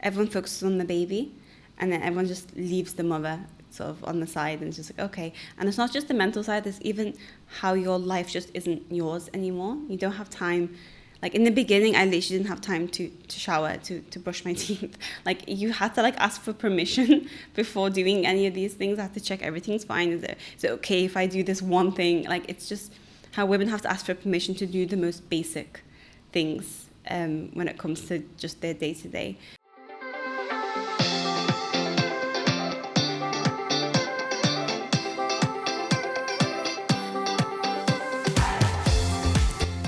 everyone focuses on the baby, and then everyone just leaves the mother sort of on the side, and it's just like, okay. And it's not just the mental side, it's even how your life just isn't yours anymore. You don't have time. Like in the beginning, I literally didn't have time to shower, to brush my teeth. Like you had to like ask for permission before doing any of these things. I had to check everything's fine. Is it okay if I do this one thing? Like it's just how women have to ask for permission to do the most basic things when it comes to just their day-to-day.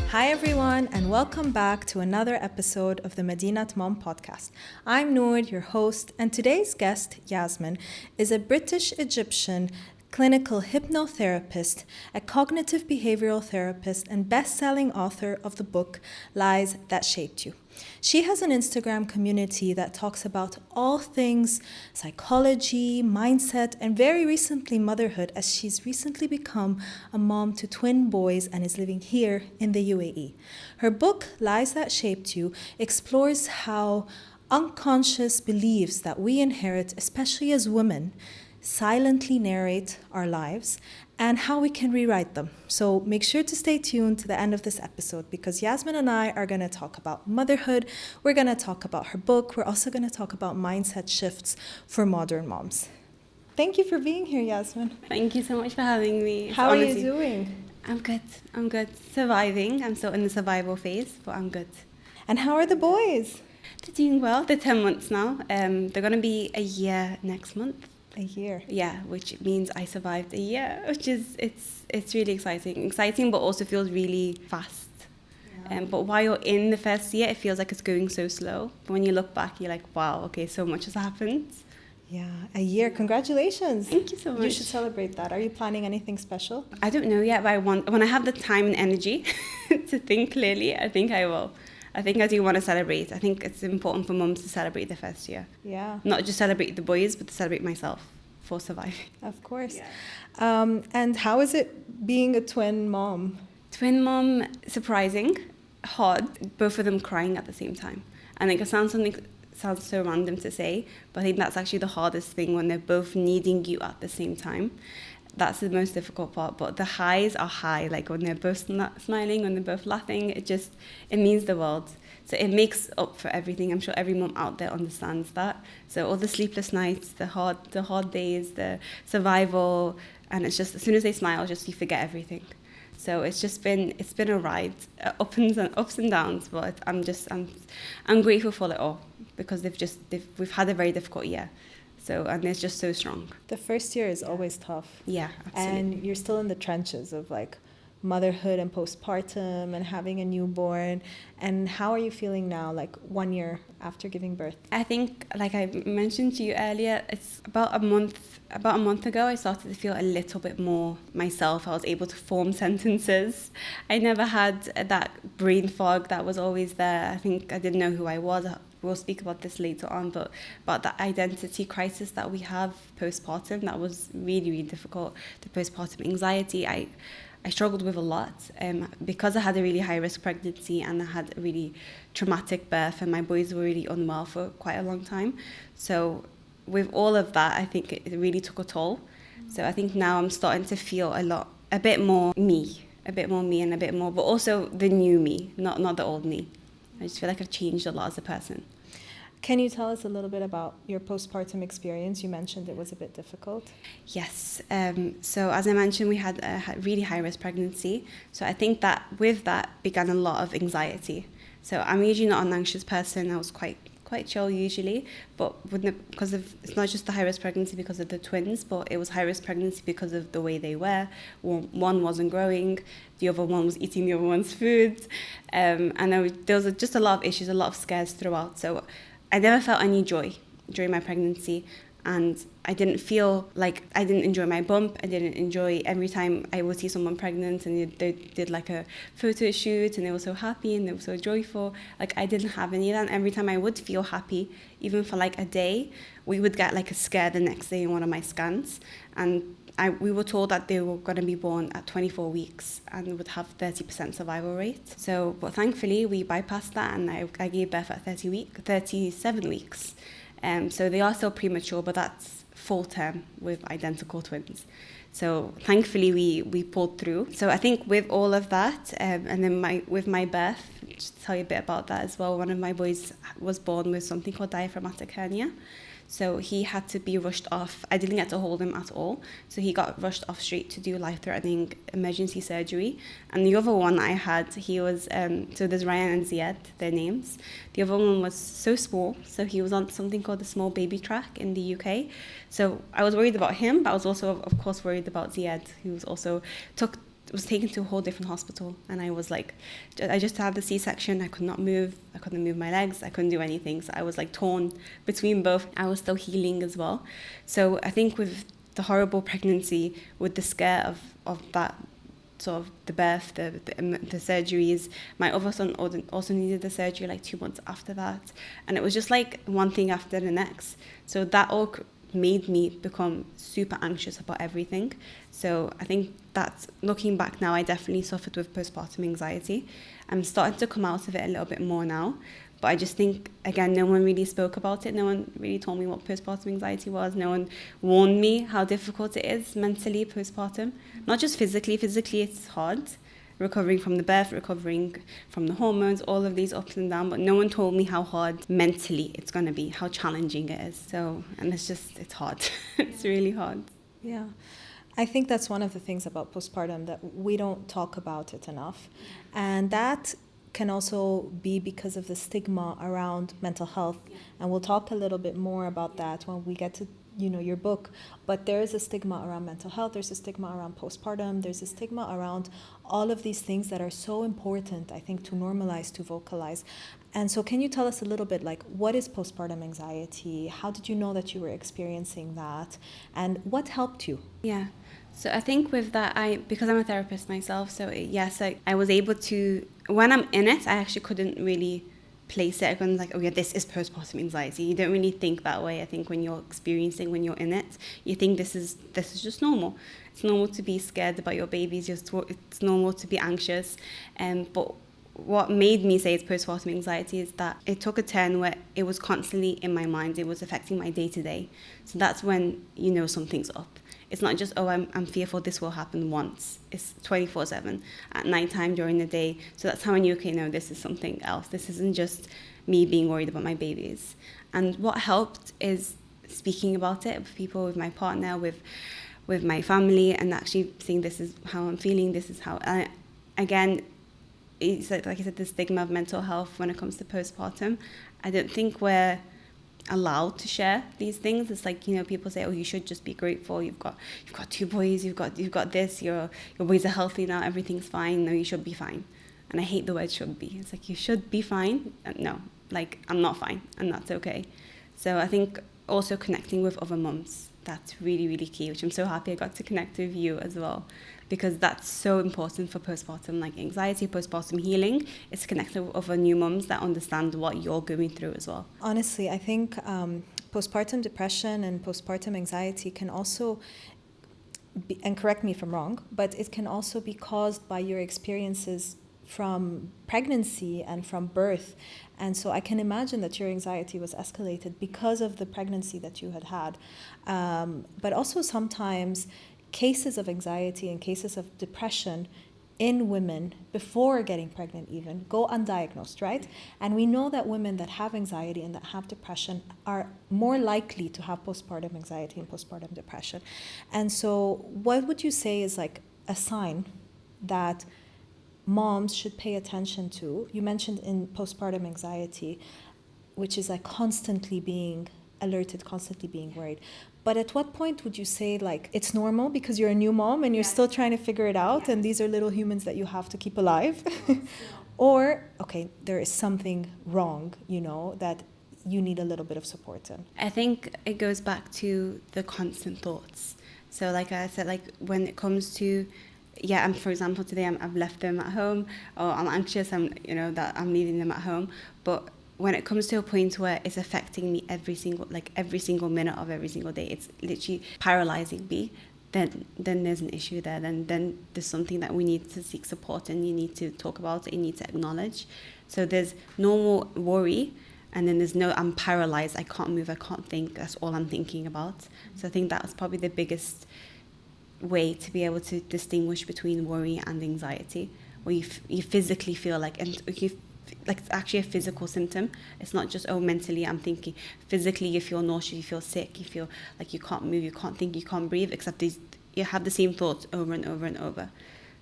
Hi everyone, and welcome back to another episode of the Madinat Mom Podcast. I'm Noor, your host, and today's guest, Yasmen, is a British-Egyptian clinical hypnotherapist, a cognitive behavioral therapist, and best-selling author of the book Lies That Shaped You. She has an Instagram community that talks about all things psychology, mindset, and very recently motherhood, as she's recently become a mom to twin boys and is living here in the UAE. Her book, Lies That Shaped You, explores how unconscious beliefs that we inherit, especially as women, silently narrate our lives and how we can rewrite them. So make sure to stay tuned to the end of this episode because Yasmen and I are going to talk about motherhood. We're going to talk about her book. We're also going to talk about mindset shifts for modern moms. Thank you for being here, Yasmen. Thank you so much for having me. How are you doing? I'm good. Surviving. I'm still in the survival phase, but I'm good. And how are the boys? They're doing well. They're 10 months now. They're going to be a year next month. A year. Yeah, which means I survived a year, which is, it's really exciting, but also feels really fast. Yeah. But while you're in the first year, it feels like it's going so slow. But when you look back, you're like, wow, okay, so much has happened. Yeah, a year. Congratulations. Thank you so much. You should celebrate that. Are you planning anything special? I don't know yet, but when I have the time and energy to think clearly, I think I will. I think I do want to celebrate. I think it's important for mums to celebrate the first year. Yeah. Not just celebrate the boys, but to celebrate myself for surviving. Of course. Yeah. And how is it being a twin mom? Twin mom, surprising, hard, both of them crying at the same time. And like it sounds so random to say, but I think that's actually the hardest thing when they're both needing you at the same time. That's the most difficult part, but the highs are high, like when they're both smiling, when they're both laughing, it means the world. So it makes up for everything. I'm sure every mom out there understands that. So all the sleepless nights, the hard days, the survival, and it's just, as soon as they smile, you forget everything. So it's been a ride, ups and downs, but I'm grateful for it all because we've had a very difficult year. So, and they're just so strong. The first year is always tough. Yeah, absolutely. And you're still in the trenches of like motherhood and postpartum and having a newborn. And how are you feeling now, like 1 year after giving birth? I think, like I mentioned to you earlier, it's about a month ago, I started to feel a little bit more myself. I was able to form sentences. I never had that brain fog that was always there. I think I didn't know who I was. We'll speak about this later on, but about the identity crisis that we have postpartum, that was really, really difficult. The postpartum anxiety, I struggled with a lot because I had a really high-risk pregnancy and I had a really traumatic birth and my boys were really unwell for quite a long time. So with all of that, I think it really took a toll. So I think now I'm starting to feel a bit more me and a bit more, but also the new me, not the old me. I just feel like I've changed a lot as a person. Can you tell us a little bit about your postpartum experience? You mentioned it was a bit difficult. Yes. So as I mentioned, we had a really high-risk pregnancy. So I think that with that began a lot of anxiety. So I'm usually not an anxious person. I was quite chill usually, but because of, it's not just the high-risk pregnancy because of the twins, but it was high-risk pregnancy because of the way they were. One wasn't growing, the other one was eating the other one's food, and there was just a lot of issues, a lot of scares throughout. So I never felt any joy during my pregnancy. And I didn't feel like I didn't enjoy my bump. I didn't enjoy every time I would see someone pregnant and they did like a photo shoot and they were so happy and they were so joyful. Like I didn't have any of that. And every time I would feel happy, even for like a day, we would get like a scare the next day in one of my scans. And we were told that they were going to be born at 24 weeks and would have 30% survival rate. So, but thankfully we bypassed that and I gave birth at 37 weeks. So they are still premature, but that's full term with identical twins. So thankfully we pulled through. So I think with all of that, and then with my birth, just to tell you a bit about that as well, one of my boys was born with something called diaphragmatic hernia. So he had to be rushed off. I didn't get to hold him at all. So he got rushed off straight to do life-threatening emergency surgery. And the other one I had, he was, so there's Ryan and Ziad, their names. The other one was so small. So he was on something called the small baby track in the UK. So I was worried about him, but I was also, of course, worried about Ziad, who was also was taken to a whole different hospital. And I was like, I just had the C-section. I could not move. I couldn't move my legs. I couldn't do anything. So I was like torn between both. I was still healing as well. So I think with the horrible pregnancy, with the scare of that sort of the birth, the surgeries, my other son also needed the surgery like 2 months after that. And it was just like one thing after the next. So that all made me become super anxious about everything. So I think that looking back now, I definitely suffered with postpartum anxiety. I'm starting to come out of it a little bit more now, but I just think, again, no one really spoke about it. No one really told me what postpartum anxiety was. No one warned me how difficult it is mentally postpartum. Not just physically. Physically, it's hard. Recovering from the birth, recovering from the hormones, all of these ups and downs, but no one told me how hard mentally it's going to be, how challenging it is. So, and it's hard. It's really hard. Yeah. I think that's one of the things about postpartum, that we don't talk about it enough. And that can also be because of the stigma around mental health. And we'll talk a little bit more about that when we get to your book. But there is a stigma around mental health, there's a stigma around postpartum, there's a stigma around all of these things that are so important, I think, to normalize, to vocalize. And so can you tell us a little bit, like, what is postpartum anxiety? How did you know that you were experiencing that? And what helped you? Yeah. So I think with that, because I'm a therapist myself, so yes, I was able to, when I'm in it, I actually couldn't really place it. I couldn't like, oh yeah, this is postpartum anxiety. You don't really think that way. I think when you're in it, you think this is just normal. It's normal to be scared about your babies. It's normal to be anxious. But what made me say it's postpartum anxiety is that it took a turn where it was constantly in my mind. It was affecting my day to day. So that's when you know something's up. It's not just, oh, I'm fearful this will happen once. It's 24/7 at nighttime, during the day. So that's how I knew, okay, no, this is something else. This isn't just me being worried about my babies. And what helped is speaking about it with people, with my partner, with my family, and actually saying this is how I'm feeling, this is how... again, it's like I said, the stigma of mental health when it comes to postpartum. I don't think we're allowed to share these things. It's like, people say, oh, you should just be grateful, you've got 2 boys, you've got this, your boys are healthy now, everything's fine. No, you should be fine. And I hate the word should be. It's like, you should be fine. No, like, I'm not fine, and that's okay. So I think also connecting with other mums, that's really, really key, which I'm so happy I got to connect with you as well, because that's so important for postpartum, like anxiety, postpartum healing, is connecting with other new mums that understand what you're going through as well. Honestly, I think postpartum depression and postpartum anxiety can also be, and correct me if I'm wrong, but it can also be caused by your experiences from pregnancy and from birth. And so I can imagine that your anxiety was escalated because of the pregnancy that you had. But also sometimes cases of anxiety and cases of depression in women before getting pregnant even go undiagnosed, right? And we know that women that have anxiety and that have depression are more likely to have postpartum anxiety and postpartum depression. And so what would you say is like a sign that moms should pay attention to? You mentioned in postpartum anxiety, which is like constantly being alerted, constantly being worried. But at what point would you say, like, it's normal because you're a new mom and you're still trying to figure it out, and these are little humans that you have to keep alive? Or, okay, there is something wrong, that you need a little bit of support in? I think it goes back to the constant thoughts. So like I said, like when it comes to, for example, today I've left them at home, or I'm anxious, that I'm leaving them at home. But when it comes to a point where it's affecting me every single minute of every single day, it's literally paralyzing me, then there's an issue there. Then there's something that we need to seek support, and you need to talk about it, you need to acknowledge. So there's normal worry, and then there's no, I'm paralyzed, I can't move, I can't think, that's all I'm thinking about. So I think that was probably the biggest way to be able to distinguish between worry and anxiety, where you physically feel like, and like it's actually a physical symptom. It's not just, mentally I'm thinking. Physically you feel nauseous, you feel sick, you feel like you can't move, you can't think, you can't breathe, except you have the same thoughts over and over and over.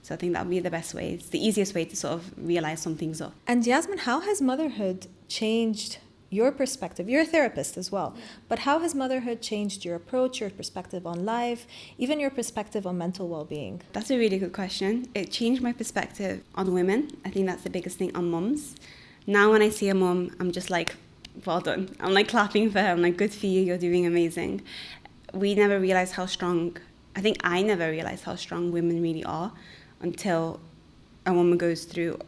So I think that would be the best way. It's the easiest way to sort of realize something's up. And Yasmen, how has motherhood changed your perspective? You're a therapist as well, but how has motherhood changed your approach, your perspective on life, even your perspective on mental well-being? That's a really good question. It changed my perspective on women. I think that's the biggest thing, on mums. Now when I see a mum, I'm just like, well done. I'm like clapping for her. I'm like, good for you, you're doing amazing. We never realized how strong, I think I never realized how strong women really are until a woman goes through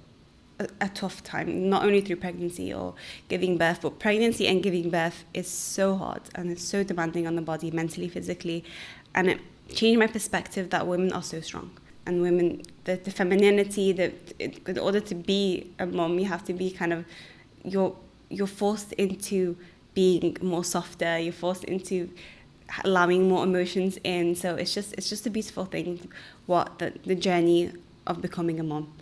a tough time, not only through pregnancy or giving birth, but pregnancy and giving birth is so hard and it's so demanding on the body, mentally, physically. And it changed my perspective that women are so strong. And women, the femininity, in order to be a mom, you have to be kind of, you're forced into being more softer, you're forced into allowing more emotions in. So it's just a beautiful thing, the journey of becoming a mom.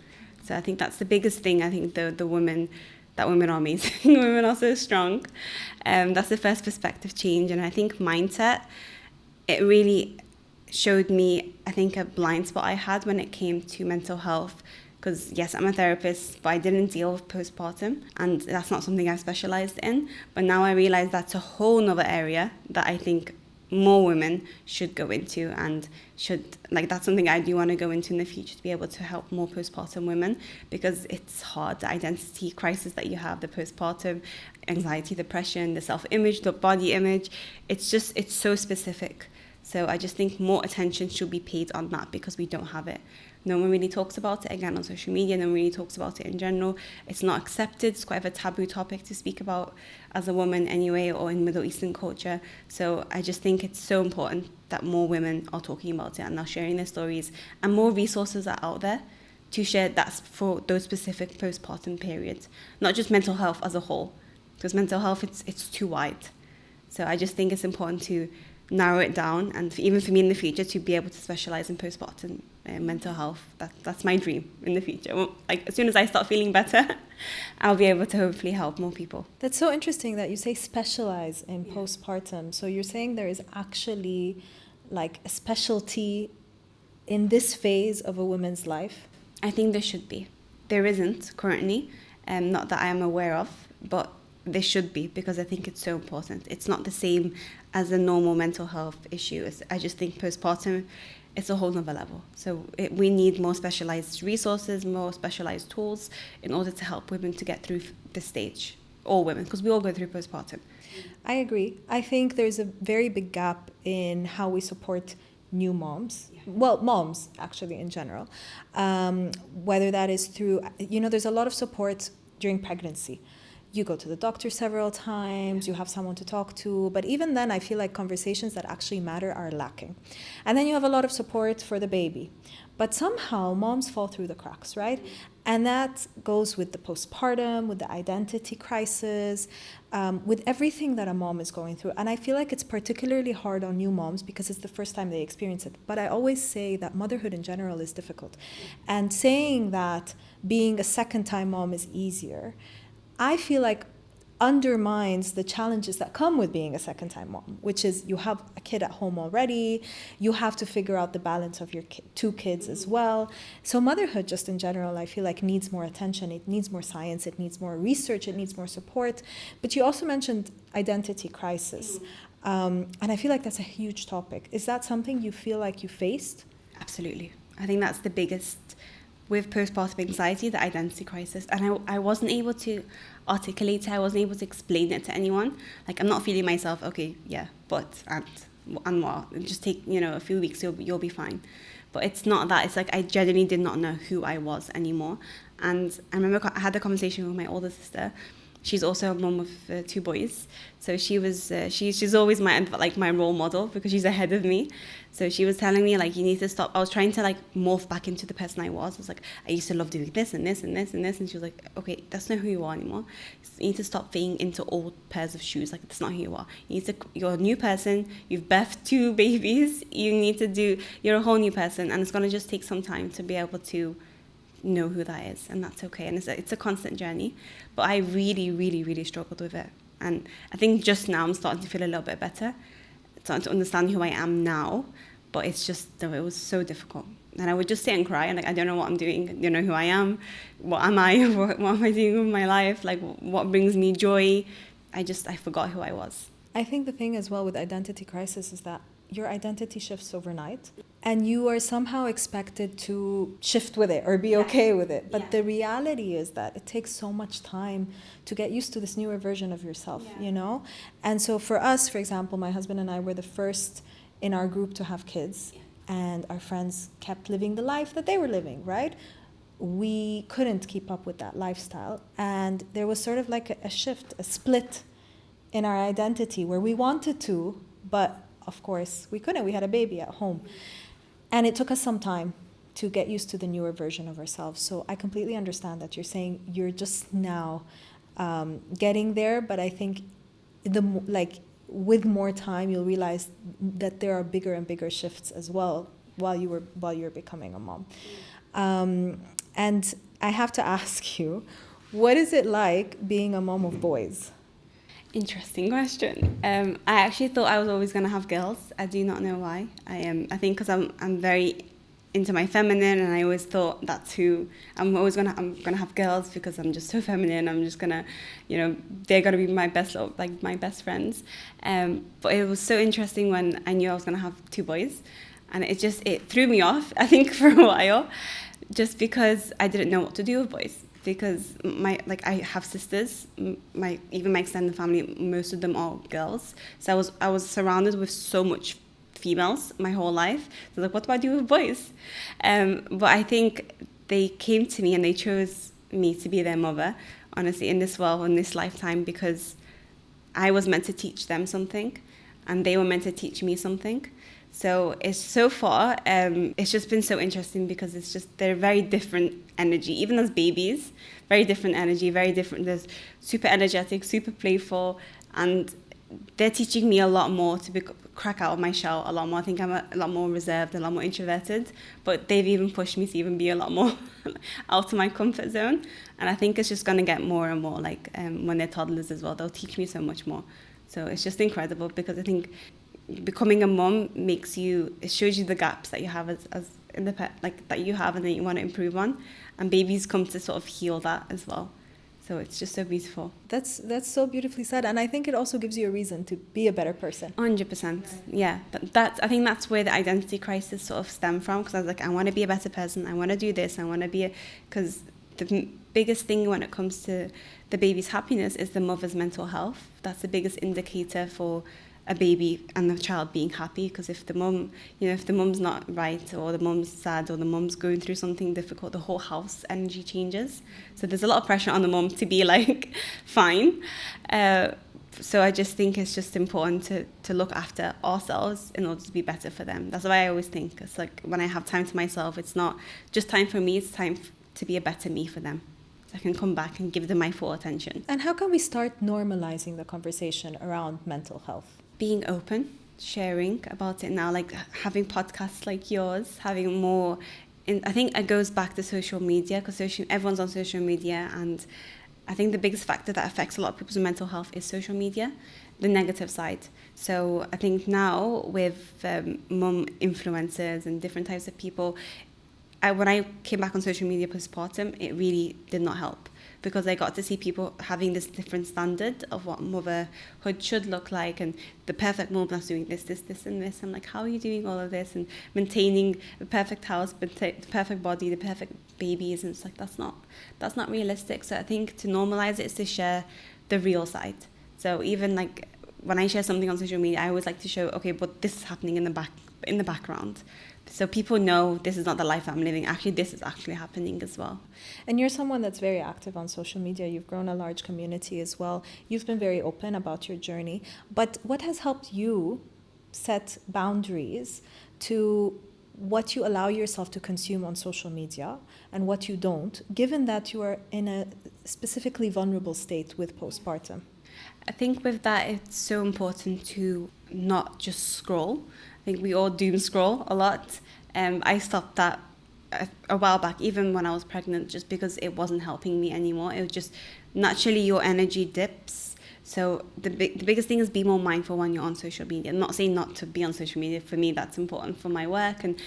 So I think that's the biggest thing. I think women are amazing. Women are so strong. That's the first perspective change. And I think mindset, it really showed me, I think, a blind spot I had when it came to mental health. Because yes, I'm a therapist, but I didn't deal with postpartum. And that's not something I specialized in. But now I realize that's a whole nother area that I think more women should go into, and that's something I do want to go into in the future, to be able to help more postpartum women, because it's hard, the identity crisis that you have, the postpartum anxiety, depression, the self-image, the body image, it's so specific. So I just think more attention should be paid on that, because we don't have it. No one really talks about it, again, on social media. No one really talks about it in general. It's not accepted. It's quite a taboo topic to speak about as a woman anyway, or in Middle Eastern culture. So I just think it's so important that more women are talking about it and are sharing their stories, and more resources are out there to share that's for those specific postpartum periods, not just mental health as a whole, because mental health, it's too wide. So I just think it's important to narrow it down, and even for me in the future to be able to specialize in postpartum mental health. That's my dream in the future. Well, like as soon as I start feeling better, I'll be able to hopefully help more people. That's so interesting that you say specialize in postpartum. So you're saying there is actually like a specialty in this phase of a woman's life? I think there should be. There isn't currently, not that I am aware of, but there should be, because I think it's so important. It's not the same as a normal mental health issue. I just think postpartum, it's a whole nother level. So we need more specialized resources, more specialized tools in order to help women to get through this stage. All women, because we all go through postpartum. I agree. I think there's a very big gap in how we support new moms. Yeah. Well, moms actually in general. Whether that is through, there's a lot of support during pregnancy. You go to the doctor several times, you have someone to talk to, but even then I feel like conversations that actually matter are lacking. And then you have a lot of support for the baby. But somehow moms fall through the cracks, right? And that goes with the postpartum, with the identity crisis, with everything that a mom is going through. And I feel like it's particularly hard on new moms because it's the first time they experience it. But I always say that motherhood in general is difficult. And saying that being a second-time mom is easier, I feel like undermines the challenges that come with being a second-time mom, which is you have a kid at home already, you have to figure out the balance of your two kids as well. So motherhood just in general, I feel like needs more attention, it needs more science, it needs more research, it needs more support. But you also mentioned identity crisis, and I feel like that's a huge topic. Is that something you feel like you faced? Absolutely. I think that's the biggest with postpartum anxiety, the identity crisis, and I wasn't able to articulate it. I wasn't able to explain it to anyone. Like, I'm not feeling myself. Okay, yeah, but and what? Just take a few weeks. You'll be fine. But it's not that. It's like I genuinely did not know who I was anymore. And I remember I had a conversation with my older sister. She's also a mum of 2 boys. So she was, she's always my role model because she's ahead of me. So she was telling me, like, you need to stop. I was trying to, like, morph back into the person I was. I was like, I used to love doing this and this and this and this. And she was like, okay, that's not who you are anymore. You need to stop fitting into old pairs of shoes. Like, that's not who you are. You're a new person. You've birthed 2 babies. You're a whole new person. And it's going to just take some time to be able to know who that is, and that's okay. And it's a constant journey, but I really, really, really struggled with it. And I think just now I'm starting to feel a little bit better, starting to understand who I am now. But it's just, it was so difficult. And I would just sit and cry, and, like, I don't know what I'm doing. I don't know who I am. What am I? What am I doing with my life? Like, what brings me joy? I forgot who I was. I think the thing as well with identity crisis is that your identity shifts overnight, and you are somehow expected to shift with it or be okay with it. But the reality is that it takes so much time to get used to this newer version of yourself, And so for us, for example, my husband and I were the first in our group to have kids, and our friends kept living the life that they were living, right? We couldn't keep up with that lifestyle, and there was sort of like a shift, a split in our identity where we wanted to, but of course we couldn't. We had a baby at home. And it took us some time to get used to the newer version of ourselves. So I completely understand that you're saying you're just now getting there. But I think with more time, you'll realize that there are bigger and bigger shifts as well while you're becoming a mom. And I have to ask you, what is it like being a mom of boys? Interesting question. I actually thought I was always going to have girls. I do not know why. I think because I'm very into my feminine, and I always thought that's who I'm gonna have girls because I'm just so feminine. I'm just gonna, they're gonna be my best friends. But it was so interesting when I knew I was gonna have 2 boys, and it threw me off. I think for a while, just because I didn't know what to do with boys. Because I have sisters, even my extended family, most of them are girls. So I was surrounded with so much females my whole life. So like, what do I do with boys? But I think they came to me and they chose me to be their mother, honestly, in this lifetime, because I was meant to teach them something, and they were meant to teach me something. So it's just been so interesting because they're very different energy, even as babies, very different energy, very different. They're super energetic, super playful, and they're teaching me a lot more to crack out of my shell a lot more. I think I'm a lot more reserved, a lot more introverted, but they've even pushed me to even be a lot more out of my comfort zone. And I think it's just going to get more and more, when they're toddlers as well, they'll teach me so much more. So it's just incredible because I think becoming a mom it shows you the gaps that you have as in the pet, that you have and that you want to improve on, and babies come to sort of heal that as well. So it's just so beautiful. That's so beautifully said, and I think it also gives you a reason to be a better person. 100%, yeah. I think that's where the identity crisis sort of stemmed from, because I was like, I want to be a better person. I want to do this. I want to be because the biggest thing when it comes to the baby's happiness is the mother's mental health. That's the biggest indicator for a baby and the child being happy, because if the mum's not right, or the mum's sad, or the mum's going through something difficult, the whole house energy changes. So there's a lot of pressure on the mum to be fine. So I just think it's just important to look after ourselves in order to be better for them. That's why I always think it's like when I have time to myself, it's not just time for me, it's time to be a better me for them. So I can come back and give them my full attention. And how can we start normalizing the conversation around mental health? Being open, sharing about it now, having podcasts like yours, having more. I think it goes back to social media, because everyone's on social media, and I think the biggest factor that affects a lot of people's mental health is social media, the negative side. So I think now with mum influencers and different types of people, when I came back on social media postpartum, it really did not help. because I got to see people having this different standard of what motherhood should look like, and the perfect mom that's doing this, and this. I'm like, how are you doing all of this and maintaining the perfect house, the perfect body, the perfect babies? And it's like, that's not realistic. So I think to normalize it is to share the real side. So even like when I share something on social media, I always like to show, okay, but this is happening in the background. So people know this is not the life I'm living. Actually, this is actually happening as well. And you're someone that's very active on social media. You've grown a large community as well. You've been very open about your journey. But what has helped you set boundaries to what you allow yourself to consume on social media and what you don't, given that you are in a specifically vulnerable state with postpartum? I think with that, it's so important to not just scroll. I think we all doom scroll a lot. I stopped that a while back, even when I was pregnant, just because it wasn't helping me anymore. It was just naturally your energy dips. So the biggest thing is be more mindful when you're on social media. I'm not saying not to be on social media. For me, that's important for my work and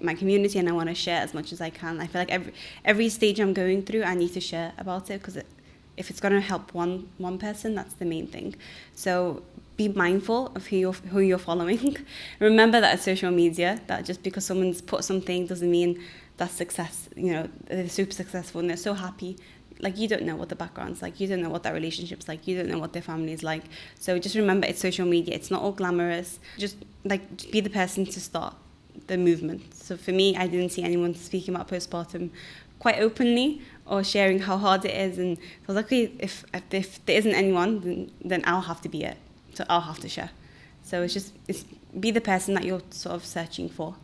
my community, and I want to share as much as I can. I feel like every stage I'm going through, I need to share about it, because if it's going to help one person, that's the main thing. So be mindful of who you're following. Remember that it's social media, that just because someone's put something doesn't mean that's success. You know, they're super successful and they're so happy. Like, you don't know what the background's like. You don't know what their relationship's like. You don't know what their family's like. So just remember, it's social media. It's not all glamorous. Just be the person to start the movement. So for me, I didn't see anyone speaking about postpartum quite openly or sharing how hard it is. And I was like, okay, if there isn't anyone, then I'll have to be it. So I'll have to share. So it's be the person that you're sort of searching for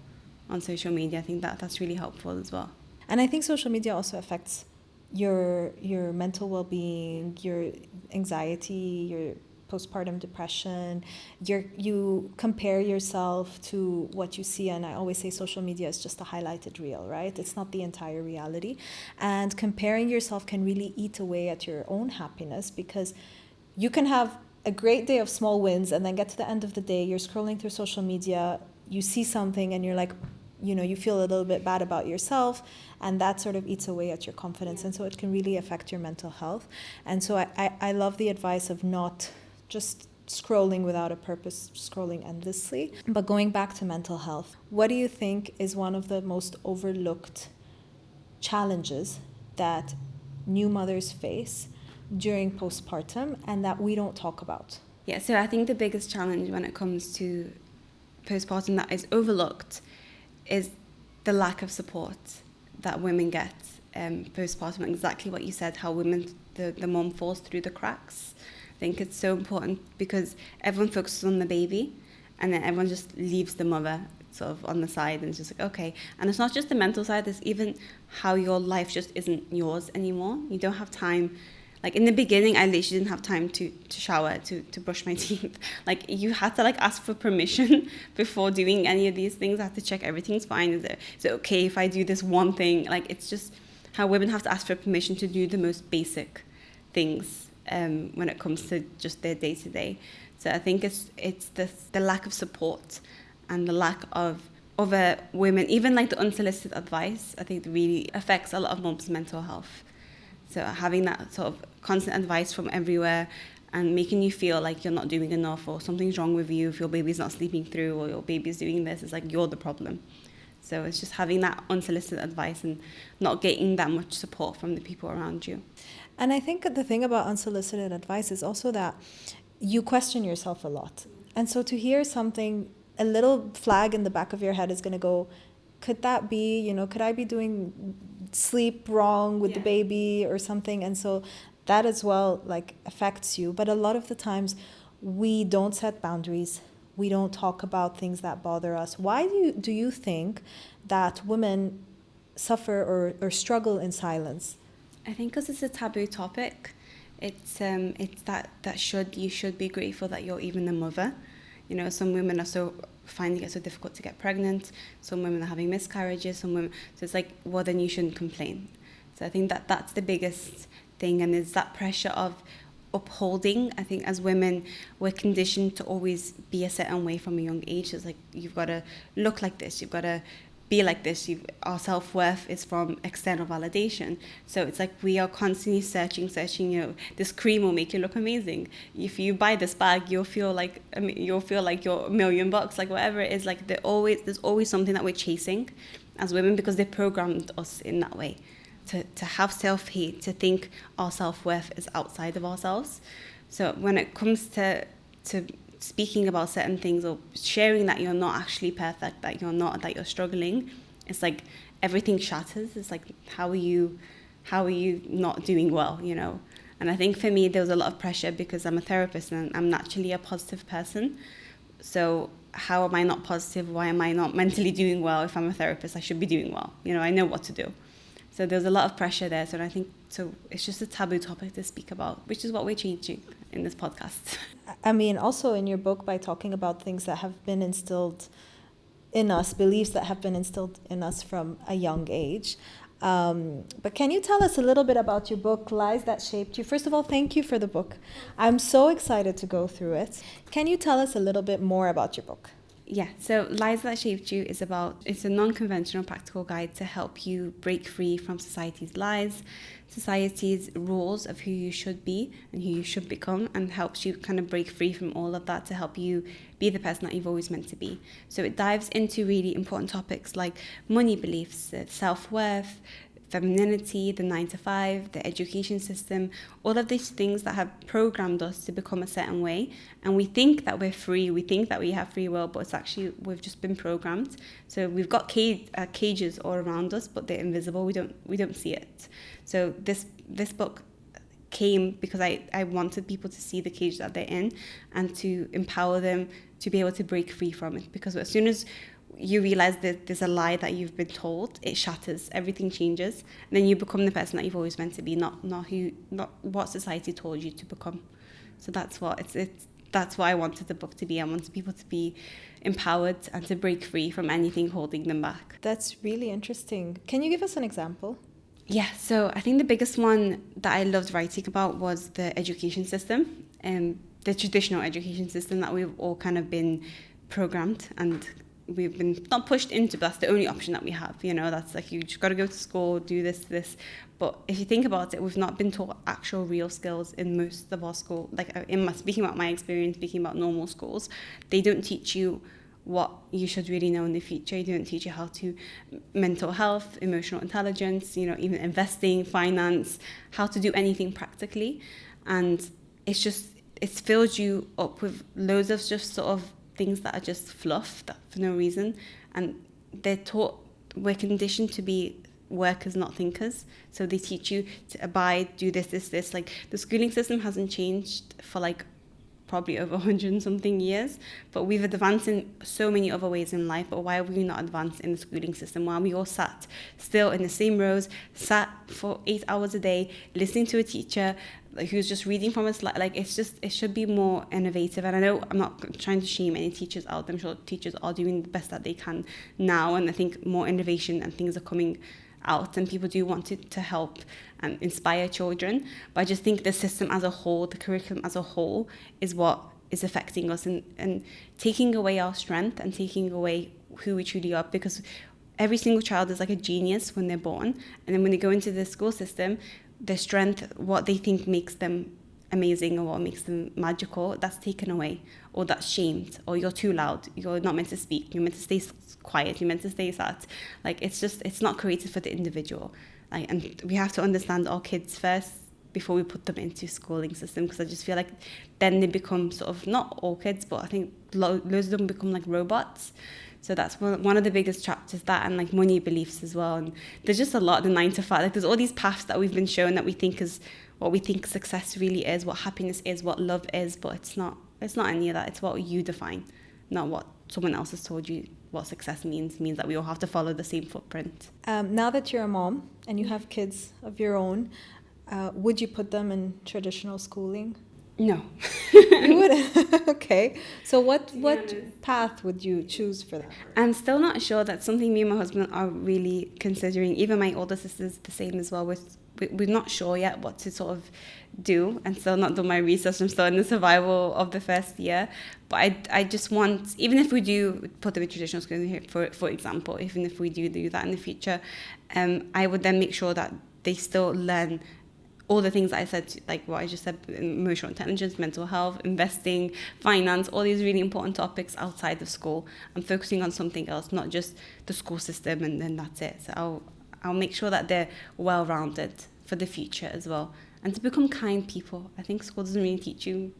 on social media. I think that's really helpful as well. And I think social media also affects your mental well-being, your anxiety, your postpartum depression. You compare yourself to what you see, and I always say social media is just a highlighted reel, right? It's not the entire reality. And comparing yourself can really eat away at your own happiness, because you can have a great day of small wins and then get to the end of the day, you're scrolling through social media, you see something and you're like, you feel a little bit bad about yourself, and that sort of eats away at your confidence. And so it can really affect your mental health. And so I love the advice of not just scrolling without a purpose, scrolling endlessly. But going back to mental health, what do you think is one of the most overlooked challenges that new mothers face during postpartum and that we don't talk about? Yeah, so I think the biggest challenge when it comes to postpartum that is overlooked is the lack of support that women get postpartum. Exactly what you said, how the mom falls through the cracks. I think it's so important, because everyone focuses on the baby and then everyone just leaves the mother sort of on the side, and it's just like, okay. And it's not just the mental side, it's even how your life just isn't yours anymore. You don't have time. Like, in the beginning, I literally didn't have time to shower, to brush my teeth. Like, you had to ask for permission before doing any of these things. I had to check everything's fine. Is it okay if I do this one thing? Like, it's just how women have to ask for permission to do the most basic things when it comes to just their day-to-day. So I think it's the lack of support and the lack of other women, even the unsolicited advice, I think really affects a lot of moms' mental health. So having that sort of constant advice from everywhere and making you feel like you're not doing enough, or something's wrong with you if your baby's not sleeping through, or your baby's doing this, it's like you're the problem. So it's just having that unsolicited advice and not getting that much support from the people around you. And I think the thing about unsolicited advice is also that you question yourself a lot. And so to hear something, a little flag in the back of your head is going to go, could that be, could I be doing sleep wrong with the baby or something? And so that as well affects you. But a lot of the times we don't set boundaries. We don't talk about things that bother us. Why do you think that women suffer or struggle in silence? I think because it's a taboo topic. It's that you should be grateful that you're even a mother. Some women are finding it so difficult to get pregnant. Some women are having miscarriages. Some women, so it's like, well, then you shouldn't complain. So I think that's the biggest thing, and there's that pressure of upholding. I think as women, we're conditioned to always be a certain way from a young age. It's like, you've got to look like this. You've got to be like this. Our self-worth is from external validation. So it's like we are constantly searching, this cream will make you look amazing. If you buy this bag, you'll feel like you're $1,000,000, like whatever it is. Like there's always something that we're chasing as women, because they programmed us in that way to have self-hate, to think our self-worth is outside of ourselves. So when it comes to speaking about certain things or sharing that you're not actually perfect, that you're struggling, it's like everything shatters. It's like, how are you not doing well, And I think for me, there was a lot of pressure because I'm a therapist and I'm naturally a positive person. So how am I not positive? Why am I not mentally doing well? If I'm a therapist, I should be doing well. I know what to do. So there's a lot of pressure there. So I think it's just a taboo topic to speak about, which is what we're changing in this podcast. I mean, also in your book, by talking about things that have been instilled in us, beliefs that have been instilled in us from a young age. But can you tell us a little bit about your book, Lies That Shaped You? First of all, thank you for the book. I'm so excited to go through it. Can you tell us a little bit more about your book? Yeah, so Lies That Shaped You it's a non-conventional practical guide to help you break free from society's lies, society's rules of who you should be and who you should become, and helps you kind of break free from all of that to help you be the person that you've always meant to be. So it dives into really important topics like money beliefs, self-worth, femininity, the 9-to-5, the education system, all of these things that have programmed us to become a certain way. And we think that we're free, we think that we have free will, but it's actually, we've just been programmed. So we've got cages all around us, but they're invisible, we don't see it. So this book came because I wanted people to see the cage that they're in and to empower them to be able to break free from it. Because as soon as you realize that there's a lie that you've been told, it shatters, everything changes, and then you become the person that you've always meant to be, not what society told you to become. So that's what I wanted the book to be. I wanted people to be empowered and to break free from anything holding them back. That's really interesting. Can you give us an example? Yeah, so I think the biggest one that I loved writing about was the education system, the traditional education system that we've all kind of been programmed and we've been not pushed into, but that's the only option that we have. That's like, you just got to go to school, do this. But if you think about it, we've not been taught actual real skills in most of our school. Like speaking about my experience, speaking about normal schools, they don't teach you what you should really know in the future. They don't teach you how to mental health, emotional intelligence, even investing, finance, how to do anything practically. And it's filled you up with loads of just sort of things that are just fluff, that for no reason. And we're conditioned to be workers, not thinkers. So they teach you to abide, do this. Like, the schooling system hasn't changed for like probably over 100 and something years, but we've advanced in so many other ways in life. But why are we not advanced in the schooling system? Why are we all sat still in the same rows, sat for 8 hours a day, listening to a teacher who's just reading from a slide? Like, it should be more innovative. And I know I'm not trying to shame any teachers out there. I'm sure teachers are doing the best that they can now, and I think more innovation and things are coming out, and people do want to help and inspire children. But I just think the system as a whole, the curriculum as a whole, is what is affecting us and taking away our strength and taking away who we truly are. Because every single child is like a genius when they're born, and then when they go into the school system, their strength, what they think makes them amazing or what makes them magical, that's taken away, or that's shamed, or you're too loud, you're not meant to speak, you're meant to stay quiet, you're meant to stay sat. Like, it's not created for the individual. Like, and we have to understand our kids first before we put them into schooling system, because I just feel like then they become sort of, not all kids, but I think loads of them become like robots. So that's one of the biggest chapters, that, and like money beliefs as well. And there's just a lot, the 9-to-5, like there's all these paths that we've been shown that we think is what we think success really is, what happiness is, what love is, but it's not any of that. It's what you define, not what someone else has told you what success means that we all have to follow the same footprint. Now that you're a mom and you have kids of your own, would you put them in traditional schooling? No. You wouldn't? Okay. So what path would you choose for that? I'm still not sure. That's something me and my husband are really considering. Even my older sister's the same as well. We're we're not sure yet what to sort of do, and still not done my research. I'm still in the survival of the first year. But I just want, even if we do put them in traditional schools here, for example, even if we do that in the future, I would then make sure that they still learn all the things that I said, like what I just said, emotional intelligence, mental health, investing, finance, all these really important topics outside of school. I'm focusing on something else, not just the school system, and then that's it. So I'll make sure that they're well-rounded for the future as well. And to become kind people. I think school doesn't really teach you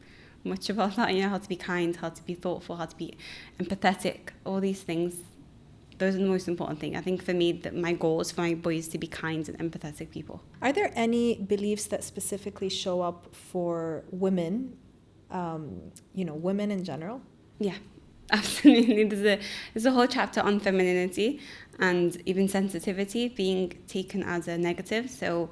much about that, how to be kind, how to be thoughtful, how to be empathetic, all these things. Those are the most important thing. I think for me, that my goal is for my boys to be kind and empathetic people. Are there any beliefs that specifically show up for women, women in general? Yeah, absolutely. There's a whole chapter on femininity and even sensitivity being taken as a negative. So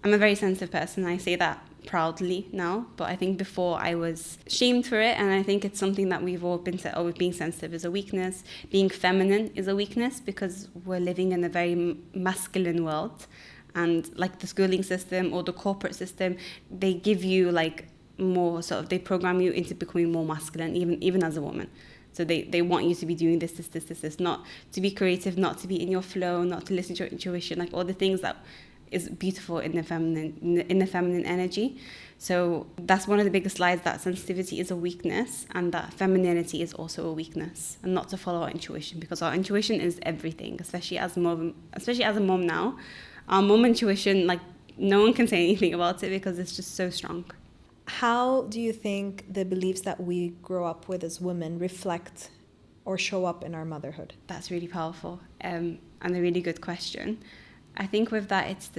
I'm a very sensitive person. I say that proudly now, but I think before I was shamed for it, and I think it's something that we've all been said, being sensitive is a weakness, being feminine is a weakness, because we're living in a very masculine world, and like the schooling system or the corporate system, they give you like more sort of, they program you into becoming more masculine, even as a woman. So they want you to be doing this, not to be creative, not to be in your flow, not to listen to your intuition, like all the things that is beautiful in the feminine energy. So that's one of the biggest lies, that sensitivity is a weakness and that femininity is also a weakness, and not to follow our intuition, because our intuition is everything, especially as a mom now. Our mom intuition, like no one can say anything about it because it's just so strong. How do you think the beliefs that we grow up with as women reflect or show up in our motherhood? That's really powerful, and a really good question. I think with that,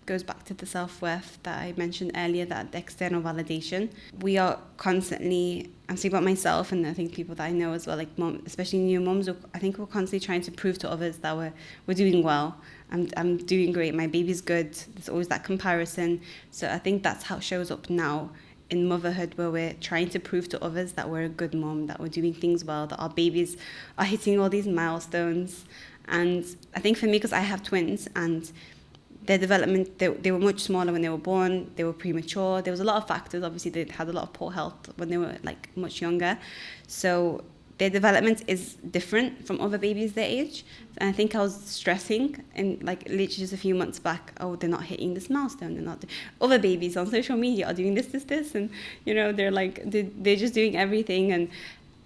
goes back to the self-worth that I mentioned earlier, that the external validation. We are constantly, I'm saying about myself, and I think people that I know as well, like mom, especially new moms, I think we're constantly trying to prove to others that we're doing well. I'm doing great, my baby's good. There's always that comparison. So I think that's how it shows up now in motherhood, where we're trying to prove to others that we're a good mom, that we're doing things well, that our babies are hitting all these milestones. And I think for me, because I have twins, and their development, they were much smaller when they were born, they were premature. There was a lot of factors. Obviously, they had a lot of poor health when they were like much younger. So their development is different from other babies their age. And I think I was stressing, and like literally just a few months back, they're not hitting this milestone. They're not. Other babies on social media are doing this, and they're like they're just doing everything.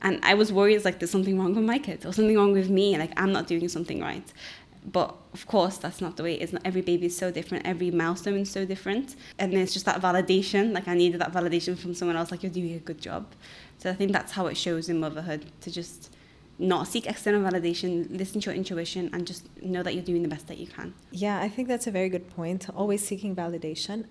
And I was worried, it's like, there's something wrong with my kids or something wrong with me. Like, I'm not doing something right. But of course, that's not the way it is. Not every baby is so different. Every milestone is so different. And it's just that validation. Like, I needed that validation from someone else. Like, you're doing a good job. So I think that's how it shows in motherhood, to just not seek external validation, listen to your intuition, and just know that you're doing the best that you can. Yeah, I think that's a very good point. Always seeking validation.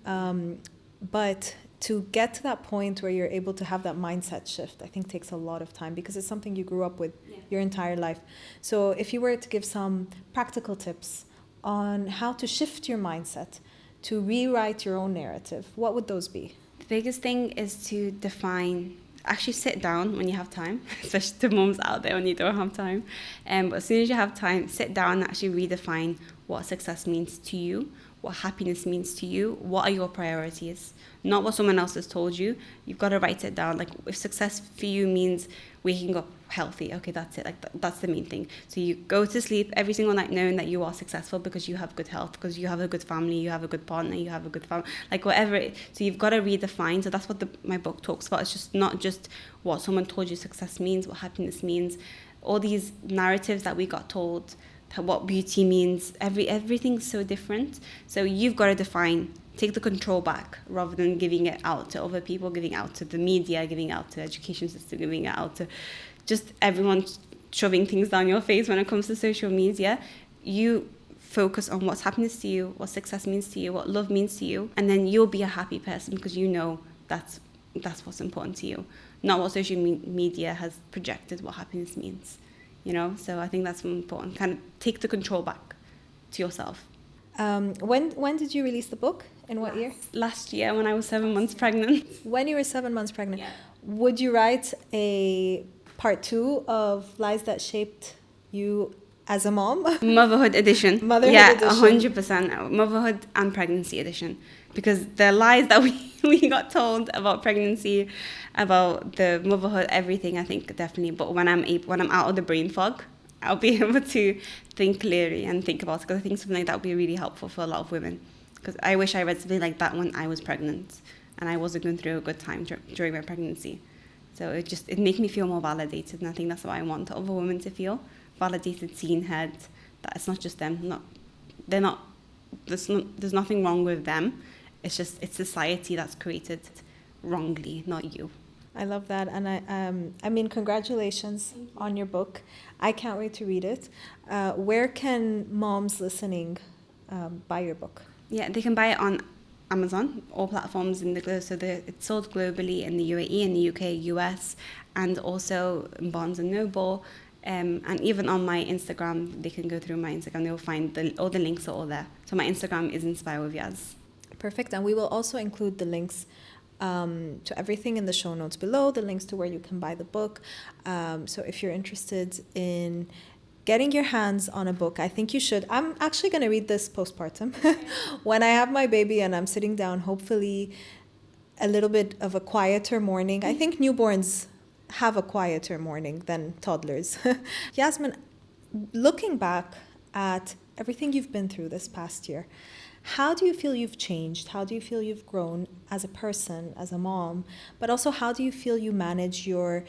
But to get to that point where you're able to have that mindset shift, I think takes a lot of time, because it's something you grew up with your entire life. So if you were to give some practical tips on how to shift your mindset, to rewrite your own narrative, what would those be? The biggest thing is to actually sit down when you have time, especially the mums out there when you don't have time. But as soon as you have time, sit down and actually redefine what success means to you, what happiness means to you, what are your priorities, not what someone else has told you. You've got to write it down. Like, if success for you means waking up healthy, okay, that's it. Like, that's the main thing. So you go to sleep every single night knowing that you are successful because you have good health, because you have a good family, you have a good partner, you have a good family, like whatever it is. So you've got to redefine. So that's what my book talks about. It's just not just what someone told you success means, what happiness means, all these narratives that we got told, what beauty means. Everything's so different. So you've got to define, take the control back, rather than giving it out to other people, giving out to the media, giving out to the education system, giving it out to just everyone shoving things down your face when it comes to social media. You focus on what's happiness to you, what success means to you, what love means to you, and then you'll be a happy person, because you know that's what's important to you, not what social media has projected what happiness means. So I think that's important. Kind of take the control back to yourself. When did you release the book? In what year? Last year, when I was 7 months pregnant. When you were 7 months pregnant, would you write a part 2 of Lies That Shaped You as a mom. Motherhood edition. Motherhood edition. 100%. Motherhood and pregnancy edition. Because the lies that we got told about pregnancy, about the motherhood, everything, I think definitely. But when I'm out of the brain fog, I'll be able to think clearly and think about it. Because I think something like that would be really helpful for a lot of women. Because I wish I read something like that when I was pregnant and I wasn't going through a good time during my pregnancy. So it made me feel more validated, and I think that's what I want other women to feel. Validated, seen, heard, that it's not just them. There's nothing wrong with them. It's society that's created wrongly, not you. I love that, and I mean, congratulations on your book. I can't wait to read it. Where can moms listening buy your book? Yeah, they can buy it on Amazon, all platforms in the globe. So it's sold globally in the UAE, in the UK, US, and also in Barnes and Noble. And even on my Instagram, they can go through my Instagram. They will find all the links are all there. So my Instagram is Inspire with Yaz. Perfect. And we will also include the links to everything in the show notes below, the links to where you can buy the book. So if you're interested in getting your hands on a book, I think you should. I'm actually going to read this postpartum when I have my baby and I'm sitting down, hopefully a little bit of a quieter morning. I think newborns have a quieter morning than toddlers. Yasmen, looking back at everything you've been through this past year, how do you feel you've changed? How do you feel you've grown as a person, as a mom? But also, how do you feel you manage your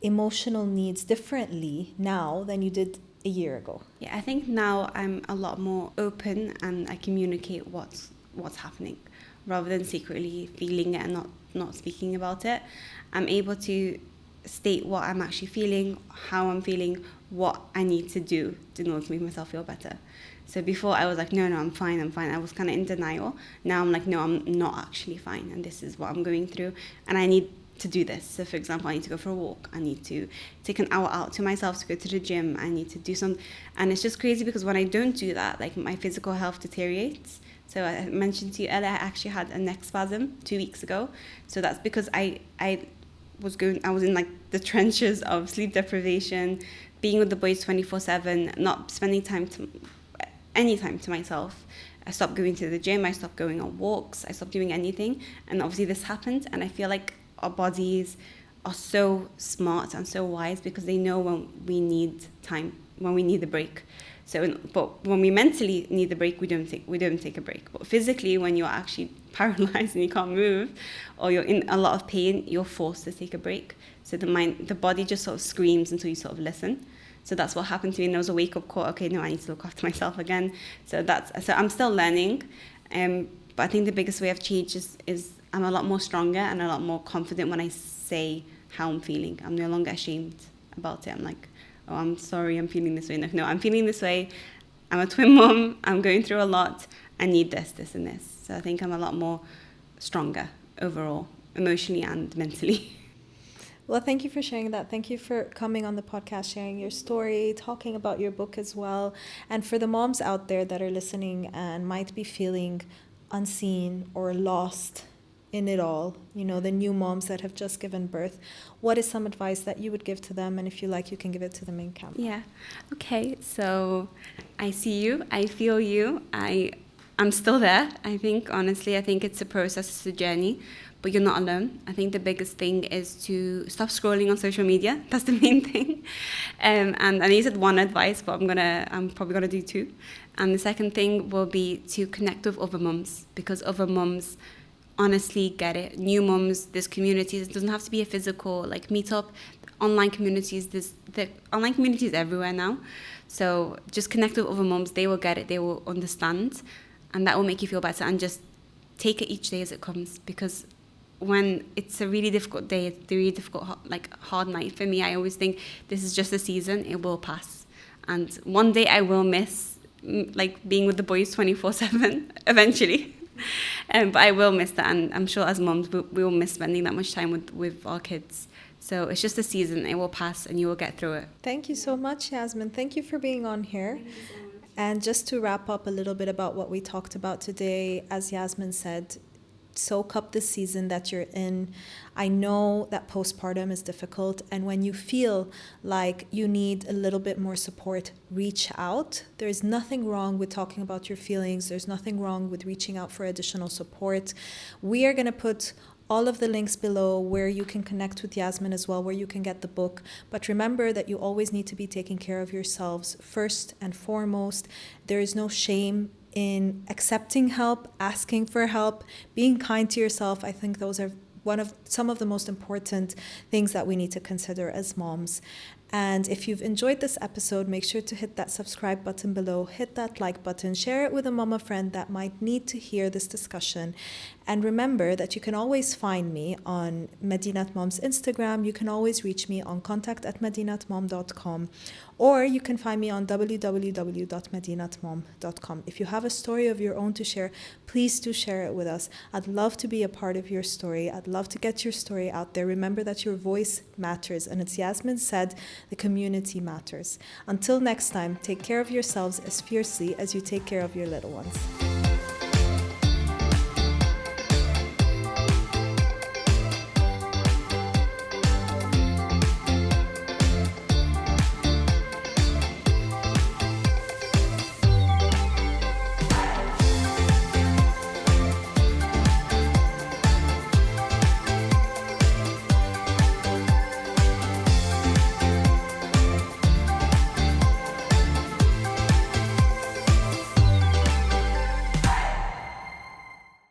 emotional needs differently now than you did a year ago? Yeah, I think now I'm a lot more open and I communicate what's happening rather than secretly feeling it and not speaking about it. I'm able to state what I'm actually feeling, how I'm feeling, what I need to do in order to make myself feel better. So before I was like, no, I'm fine. I was kind of in denial. Now I'm like, no, I'm not actually fine. And this is what I'm going through. And I need to do this. So for example, I need to go for a walk. I need to take an hour out to myself to go to the gym. I need to do some, and it's just crazy because when I don't do that, like my physical health deteriorates. So I mentioned to you earlier, I actually had a neck spasm 2 weeks ago. So that's because I was in like the trenches of sleep deprivation, being with the boys 24/7, not spending any time to myself. I stopped going to the gym, I stopped going on walks, I stopped doing anything. And obviously this happened, and I feel like our bodies are so smart and so wise because they know when we need time, when we need a break. But when we mentally need a break, we don't take a break. But physically, when you're actually paralyzed and you can't move, or you're in a lot of pain, you're forced to take a break. So the body just sort of screams until you sort of listen. So that's what happened to me, and there was a wake-up call. Okay, no, I need to look after myself again. So I'm still learning, but I think the biggest way I've changed is I'm a lot more stronger and a lot more confident when I say how I'm feeling. I'm no longer ashamed about it. I'm like, oh, I'm sorry, I'm feeling this way. No, I'm feeling this way. I'm a twin mom. I'm going through a lot. I need this, and this. So I think I'm a lot more stronger overall, emotionally and mentally. Well, thank you for sharing that. Thank you for coming on the podcast, sharing your story, talking about your book as well. And for the moms out there that are listening and might be feeling unseen or lost in it all, the new moms that have just given birth, what is some advice that you would give to them? And if you like, you can give it to them in camera. Yeah. Okay. So I see you. I feel you. I'm still there. I think it's a process, it's a journey, but you're not alone. I think the biggest thing is to stop scrolling on social media. That's the main thing. And I know you said one advice, but I'm probably gonna do two. And the second thing will be to connect with other mums, because other mums honestly get it. New mums, there's communities. It doesn't have to be a physical meetup. Online communities. The online communities everywhere now. So just connect with other mums. They will get it. They will understand, and that will make you feel better. And just take it each day as it comes, because when it's a really difficult day, it's a really difficult, hard night for me, I always think this is just a season. It will pass, and one day I will miss being with the boys 24/7 eventually. But I will miss that, and I'm sure as moms we will miss spending that much time with our kids. So it's just a season. It will pass, and you will get through it. Thank you so much, Yasmen. Thank you for being on here. Thank you so much. And just to wrap up a little bit about what we talked about today, as Yasmen said, soak up the season that you're in. I know that postpartum is difficult, and when you feel like you need a little bit more support, reach out. There's nothing wrong with talking about your feelings. There's nothing wrong with reaching out for additional support. We are going to put all of the links below where you can connect with Yasmen as well, where you can get the book. But remember that you always need to be taking care of yourselves first and foremost. There is no shame in accepting help, asking for help, being kind to yourself. I think those are some of the most important things that we need to consider as moms. And if you've enjoyed this episode, make sure to hit that subscribe button below, hit that like button, share it with a mama friend that might need to hear this discussion. And remember that you can always find me on Madinat Mom's Instagram. You can always reach me on contact@madinatmom.com, or you can find me on www.madinatmom.com. If you have a story of your own to share, please do share it with us. I'd love to be a part of your story. I'd love to get your story out there. Remember that your voice matters. And as Yasmen said, the community matters. Until next time, take care of yourselves as fiercely as you take care of your little ones.